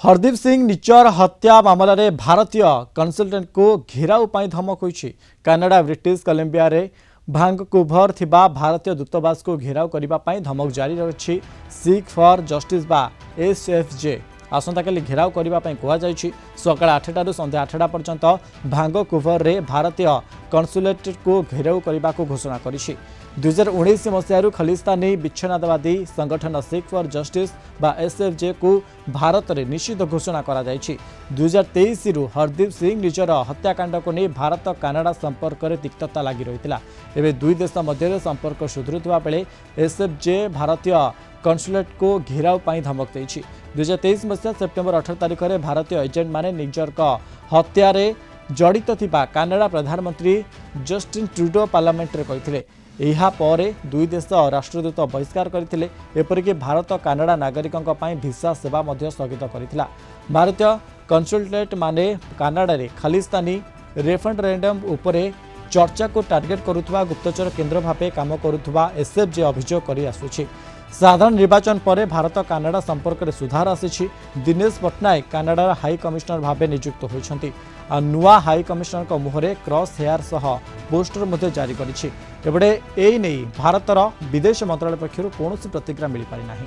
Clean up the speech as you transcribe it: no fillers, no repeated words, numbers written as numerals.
हरदीप सिंह निचर हत्या मामला रे भारतीय कन्सल्टेंट को घेराव पाई धमक होइछि। कनाडा ब्रिटिश कोलंबिया रे भांकुवर थिबा भारतीय दूतावास को घेराव करिबा पाई धमक जारी रहिछि। सीक फॉर जस्टिस बा एसएफजे आसंता काली घेराव करिबा पाई कुआ जाइछि। सकाळ 8टारु संध्या 8टा पर्यंत भांकुवर रे भारतीय कन्सुलेट को घेराव करिबा को घोषणा करिछि। 2019 मसीह खलिस्तानी विच्छिन्नतावादी संगठन सीक फॉर जस्टिस बा एसएफजे को भारत में निषिद्ध घोषणा करा जाइछि। 2023 हरदीप सिंह निजर हत्याकांड को नहीं भारत कनाडा संपर्क में तिक्तता लगी रही। एवं दुई देश मध्य संपर्क सुधरुवा बेले एसएफजे भारतीय कन्सुलेट को घेराव पाई धमक देइछि। 2023 मसीह सेप्टेम्बर 18 तारिख में भारतीय एजेंट माने निजर हत्या जड़ित थिबा कनाडा प्रधानमंत्री जस्टिन ट्रुडो पार्लियामेंट रे कहिथिले। एहा परे दुई देश राष्ट्रदूत बहिष्कार करथिले। एपरिक भारत कनाडा नागरिकों पाई भिसा सेवा मध्य स्थगित करथिला। भारतीय कन्सल्टेंट माने कनाडा रे खालिस्तानी रेफरेंडम उपरे चर्चा को टार्गेट करुवा गुप्तचर केन्द्र भावे काम करुवा एसएफजे अभियोग करि आसुछि। साधारण निर्वाचन पर भारत कनाडा संपर्क में सुधार आसी। दिनेश पट्टनायक कनाडार हाई कमिशनर भाव नियुक्त होती। नुआ हाई कमिशनर मुहरे क्रॉस हेयर सह पोस्टर मध्य जारी करिछि। एबडे एई नै भारतर विदेश मंत्रालय पक्षरु कौनसी प्रतिक्रिया मिल पारि नाही।